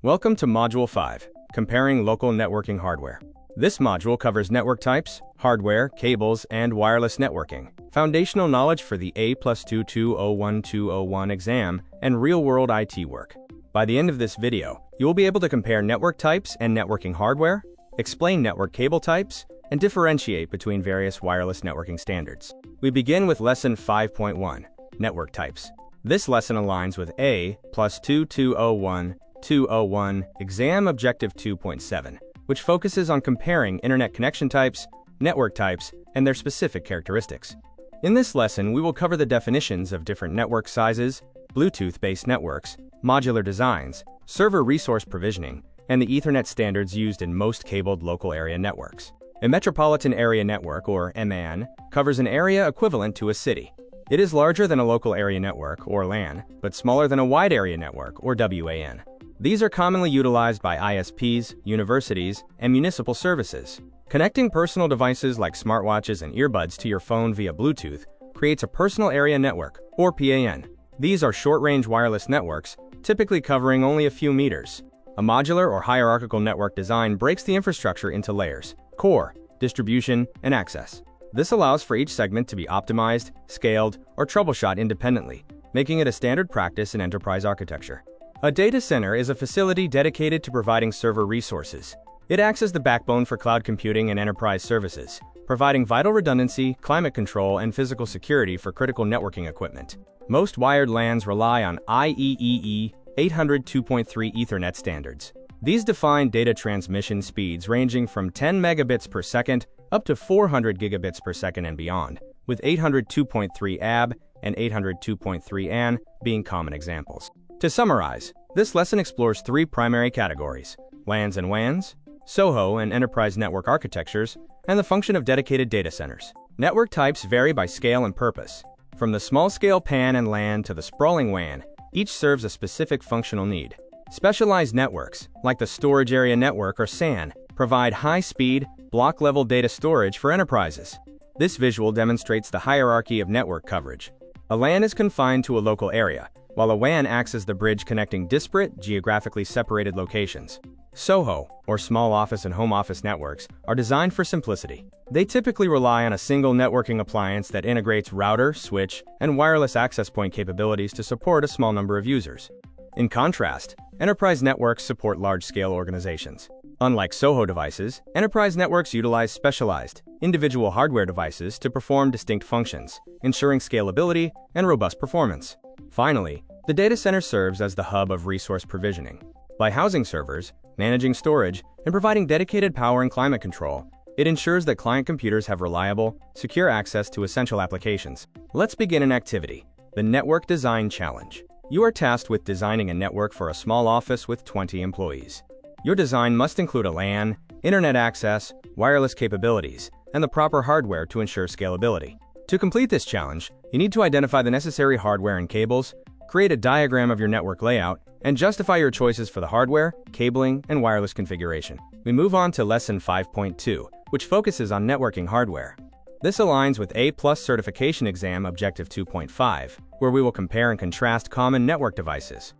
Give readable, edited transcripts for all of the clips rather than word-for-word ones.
Welcome to Module 5, Comparing Local Networking Hardware. This module covers network types, hardware, cables, and wireless networking, foundational knowledge for the A+2201201 exam, and real-world IT work. By the end of this video, you will be able to compare network types and networking hardware, explain network cable types, and differentiate between various wireless networking standards. We begin with Lesson 5.1, Network Types. This lesson aligns with A+2201201 Exam Objective 2.7, which focuses on comparing internet connection types, network types, and their specific characteristics. In this lesson, we will cover the definitions of different network sizes, Bluetooth-based networks, modular designs, server resource provisioning, and the Ethernet standards used in most cabled local area networks. A metropolitan area network, or MAN, covers an area equivalent to a city. It is larger than a local area network, or LAN, but smaller than a wide area network, or WAN. These are commonly utilized by ISPs, universities, and municipal services. Connecting personal devices like smartwatches and earbuds to your phone via Bluetooth creates a personal area network, or PAN. These are short-range wireless networks, typically covering only a few meters. A modular or hierarchical network design breaks the infrastructure into layers: core, distribution, and access. This allows for each segment to be optimized, scaled, or troubleshot independently, making it a standard practice in enterprise architecture. A data center is a facility dedicated to providing server resources. It acts as the backbone for cloud computing and enterprise services, providing vital redundancy, climate control, and physical security for critical networking equipment. Most wired LANs rely on IEEE 802.3 Ethernet standards. These define data transmission speeds ranging from 10 megabits per second up to 400 gigabits per second and beyond, with 802.3 AB and 802.3 AN being common examples. To summarize, this lesson explores three primary categories: LANs and WANs, SOHO and enterprise network architectures, and the function of dedicated data centers. Network types vary by scale and purpose. From the small-scale PAN and LAN to the sprawling WAN, each serves a specific functional need. Specialized networks, like the Storage Area Network or SAN, provide high-speed, block-level data storage for enterprises. This visual demonstrates the hierarchy of network coverage. A LAN is confined to a local area, while a WAN acts as the bridge connecting disparate, geographically separated locations. SOHO, or small office and home office networks, are designed for simplicity. They typically rely on a single networking appliance that integrates router, switch, and wireless access point capabilities to support a small number of users. In contrast, enterprise networks support large-scale organizations. Unlike SOHO devices, enterprise networks utilize specialized, individual hardware devices to perform distinct functions, ensuring scalability and robust performance. Finally, the data center serves as the hub of resource provisioning. By housing servers, managing storage, and providing dedicated power and climate control, it ensures that client computers have reliable, secure access to essential applications. Let's begin an activity: the Network Design Challenge. You are tasked with designing a network for a small office with 20 employees. Your design must include a LAN, internet access, wireless capabilities, and the proper hardware to ensure scalability. To complete this challenge, you need to identify the necessary hardware and cables, create a diagram of your network layout, and justify your choices for the hardware, cabling, and wireless configuration. We move on to Lesson 5.2, which focuses on networking hardware. This aligns with A+ Certification Exam Objective 2.5, where we will compare and contrast common network devices.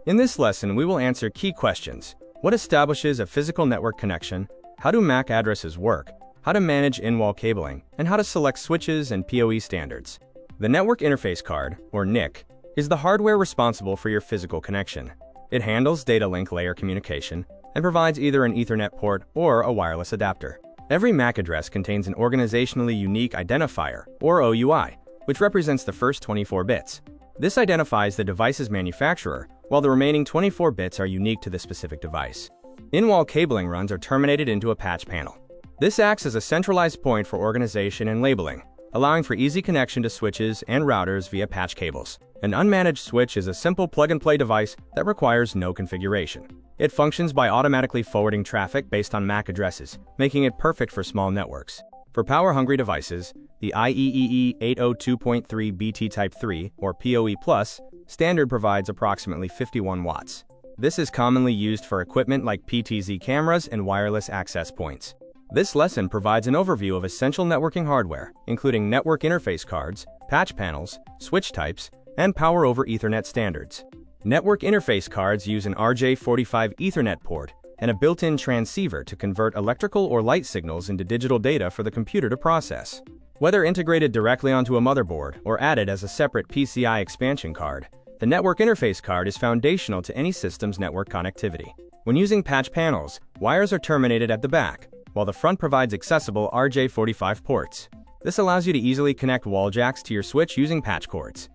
In this lesson, we will answer key questions: what establishes a physical network connection, how do MAC addresses work, how to manage in-wall cabling, and how to select switches and PoE standards. The Network Interface Card, or NIC, is the hardware responsible for your physical connection. It handles data link layer communication and provides either an Ethernet port or a wireless adapter. Every MAC address contains an organizationally unique identifier, or OUI, which represents the first 24 bits. This identifies the device's manufacturer, while the remaining 24 bits are unique to the specific device. In-wall cabling runs are terminated into a patch panel. This acts as a centralized point for organization and labeling, allowing for easy connection to switches and routers via patch cables. An unmanaged switch is a simple plug-and-play device that requires no configuration. It functions by automatically forwarding traffic based on MAC addresses, making it perfect for small networks. For power-hungry devices, the IEEE 802.3 BT Type 3, or PoE+, standard provides approximately 51 watts. This is commonly used for equipment like PTZ cameras and wireless access points. This lesson provides an overview of essential networking hardware, including network interface cards, patch panels, switch types, and Power over Ethernet standards. Network interface cards use an RJ45 Ethernet port and a built-in transceiver to convert electrical or light signals into digital data for the computer to process. Whether integrated directly onto a motherboard or added as a separate PCI expansion card, the network interface card is foundational to any system's network connectivity. When using patch panels, wires are terminated at the back, while the front provides accessible RJ45 ports. This allows you to easily connect wall jacks to your switch using patch cords.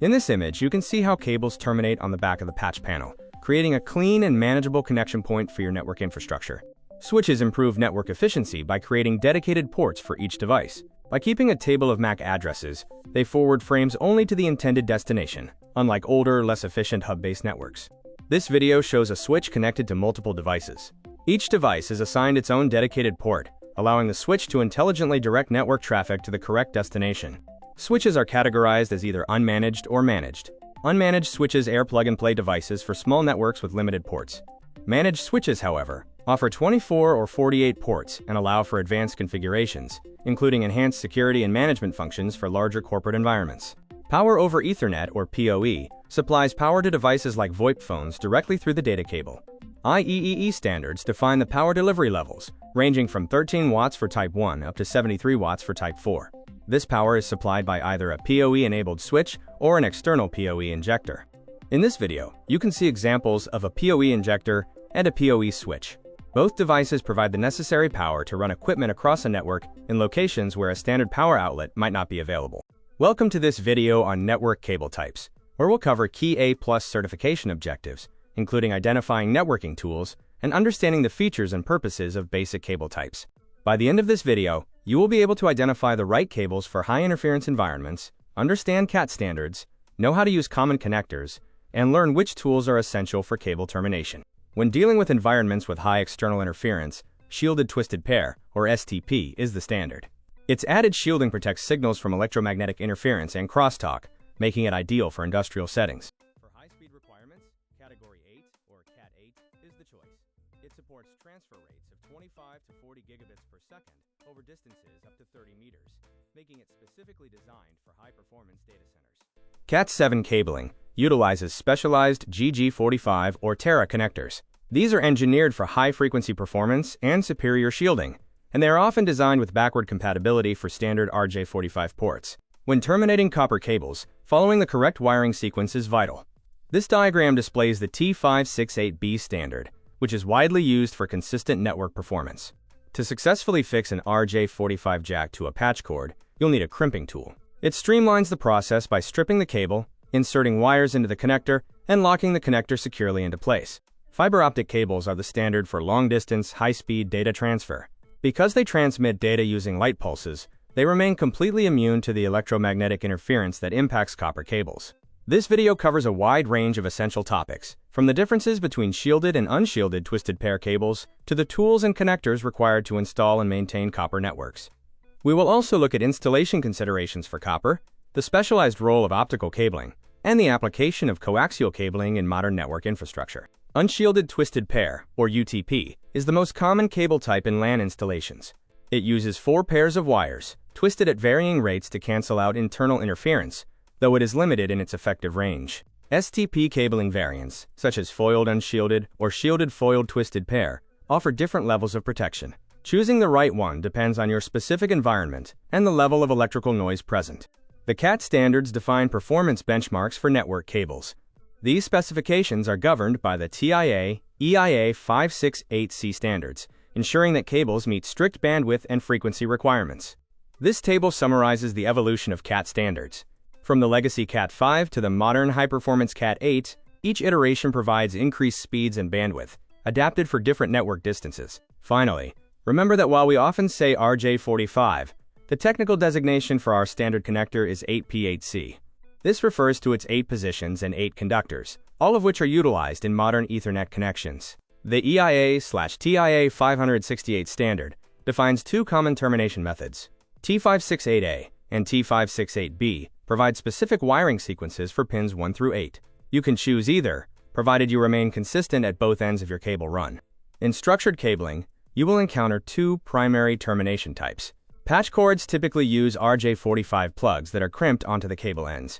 In this image, you can see how cables terminate on the back of the patch panel, creating a clean and manageable connection point for your network infrastructure. Switches improve network efficiency by creating dedicated ports for each device. By keeping a table of MAC addresses, they forward frames only to the intended destination, unlike older, less efficient hub-based networks. This video shows a switch connected to multiple devices. Each device is assigned its own dedicated port, allowing the switch to intelligently direct network traffic to the correct destination. Switches are categorized as either unmanaged or managed. Unmanaged switches are plug-and-play devices for small networks with limited ports. Managed switches, however, offer 24 or 48 ports and allow for advanced configurations, including enhanced security and management functions for larger corporate environments. Power over Ethernet, or PoE, supplies power to devices like VoIP phones directly through the data cable. IEEE standards define the power delivery levels, ranging from 13 watts for Type 1 up to 73 watts for Type 4. This power is supplied by either a PoE-enabled switch or an external PoE injector. In this video, you can see examples of a PoE injector and a PoE switch. Both devices provide the necessary power to run equipment across a network in locations where a standard power outlet might not be available. Welcome to this video on network cable types, where we'll cover key A+ certification objectives, including identifying networking tools and understanding the features and purposes of basic cable types. By the end of this video, you will be able to identify the right cables for high-interference environments, understand CAT standards, know how to use common connectors, and learn which tools are essential for cable termination. When dealing with environments with high external interference, shielded twisted pair, or STP, is the standard. Its added shielding protects signals from electromagnetic interference and crosstalk, making it ideal for industrial settings. For high-speed requirements, Category 8, or Cat 8, is the choice. It supports transfer rates of 25 to 40 gigabits per second over distances up to 30 meters, making it specifically designed for high-performance data centers. Cat 7 cabling utilizes specialized GG45 or Terra connectors. These are engineered for high-frequency performance and superior shielding, and they are often designed with backward compatibility for standard RJ45 ports. When terminating copper cables, following the correct wiring sequence is vital. This diagram displays the T568B standard, which is widely used for consistent network performance. To successfully fix an RJ45 jack to a patch cord, you'll need a crimping tool. It streamlines the process by stripping the cable, inserting wires into the connector, and locking the connector securely into place. Fiber optic cables are the standard for long-distance, high-speed data transfer. Because they transmit data using light pulses, they remain completely immune to the electromagnetic interference that impacts copper cables. This video covers a wide range of essential topics, from the differences between shielded and unshielded twisted pair cables to the tools and connectors required to install and maintain copper networks. We will also look at installation considerations for copper, the specialized role of optical cabling, and the application of coaxial cabling in modern network infrastructure. Unshielded twisted pair, or UTP, is the most common cable type in LAN installations. It uses 4 pairs of wires, twisted at varying rates to cancel out internal interference, though it is limited in its effective range. STP cabling variants, such as foiled unshielded or shielded foiled twisted pair, offer different levels of protection. Choosing the right one depends on your specific environment and the level of electrical noise present. The CAT standards define performance benchmarks for network cables. These specifications are governed by the TIA EIA 568C standards, ensuring that cables meet strict bandwidth and frequency requirements. This table summarizes the evolution of CAT standards. From the legacy Cat 5 to the modern high-performance Cat 8, each iteration provides increased speeds and bandwidth, adapted for different network distances. Finally, remember that while we often say RJ45, the technical designation for our standard connector is 8P8C. This refers to its 8 positions and 8 conductors, all of which are utilized in modern Ethernet connections. The EIA/TIA 568 standard defines 2 common termination methods. T568A and T568B provide specific wiring sequences for pins 1 through 8. You can choose either, provided you remain consistent at both ends of your cable run. In structured cabling, you will encounter 2 primary termination types. Patch cords typically use RJ45 plugs that are crimped onto the cable ends,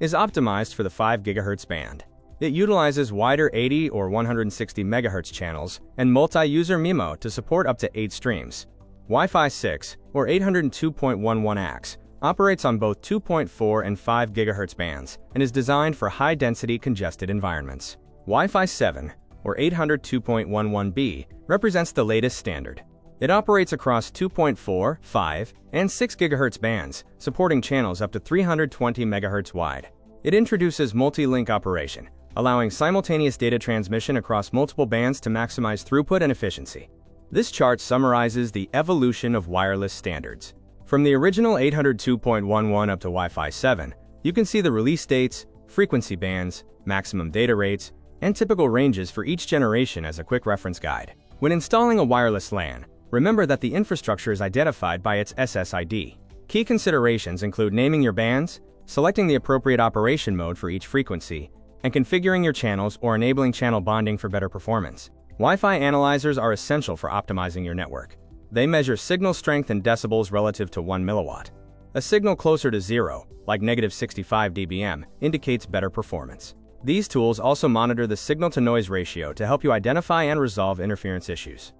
is optimized for the 5 GHz band. It utilizes wider 80 or 160 MHz channels and multi-user MIMO to support up to 8 streams. Wi-Fi 6, or 802.11ax, operates on both 2.4 and 5 GHz bands and is designed for high-density congested environments. Wi-Fi 7, or 802.11b, represents the latest standard. It operates across 2.4, 5, and 6 GHz bands, supporting channels up to 320 MHz wide. It introduces multi-link operation, allowing simultaneous data transmission across multiple bands to maximize throughput and efficiency. This chart summarizes the evolution of wireless standards. From the original 802.11 up to Wi-Fi 7, you can see the release dates, frequency bands, maximum data rates, and typical ranges for each generation as a quick reference guide. When installing a wireless LAN, remember that the infrastructure is identified by its SSID. Key considerations include naming your bands, selecting the appropriate operation mode for each frequency, and configuring your channels or enabling channel bonding for better performance. Wi-Fi analyzers are essential for optimizing your network. They measure signal strength in decibels relative to 1 milliwatt. A signal closer to 0, like -65 dBm, indicates better performance. These tools also monitor the signal-to-noise ratio to help you identify and resolve interference issues.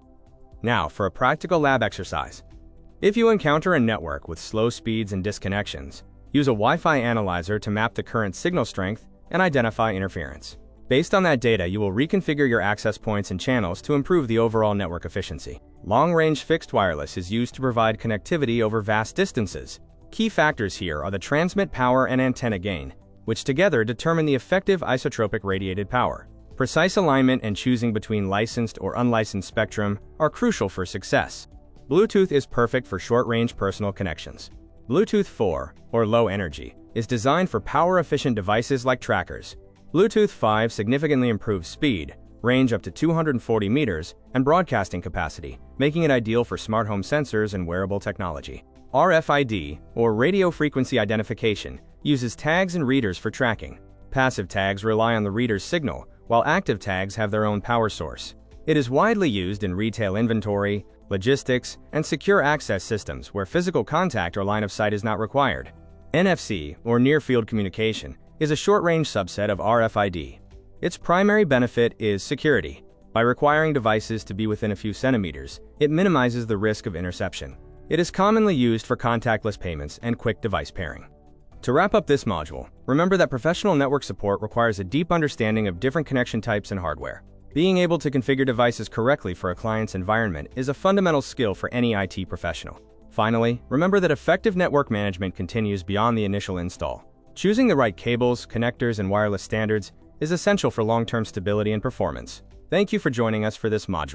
Now, for a practical lab exercise. If you encounter a network with slow speeds and disconnections, use a Wi-Fi analyzer to map the current signal strength and identify interference. Based on that data, you will reconfigure your access points and channels to improve the overall network efficiency. Long-range fixed wireless is used to provide connectivity over vast distances. Key factors here are the transmit power and antenna gain, which together determine the effective isotropic radiated power. Precise alignment and choosing between licensed or unlicensed spectrum are crucial for success. Bluetooth is perfect for short-range personal connections. Bluetooth 4, or low energy, is designed for power-efficient devices like trackers. Bluetooth 5 significantly improves speed, range up to 240 meters, and broadcasting capacity, making it ideal for smart home sensors and wearable technology. RFID, or radio frequency identification, uses tags and readers for tracking. Passive tags rely on the reader's signal, while active tags have their own power source. It is widely used in retail inventory, logistics, and secure access systems where physical contact or line of sight is not required. NFC, or near-field communication, is a short-range subset of RFID. Its primary benefit is security. By requiring devices to be within a few centimeters, it minimizes the risk of interception. It is commonly used for contactless payments and quick device pairing. To wrap up this module, remember that professional network support requires a deep understanding of different connection types and hardware. Being able to configure devices correctly for a client's environment is a fundamental skill for any IT professional. Finally, remember that effective network management continues beyond the initial install. Choosing the right cables, connectors, and wireless standards is essential for long-term stability and performance. Thank you for joining us for this module.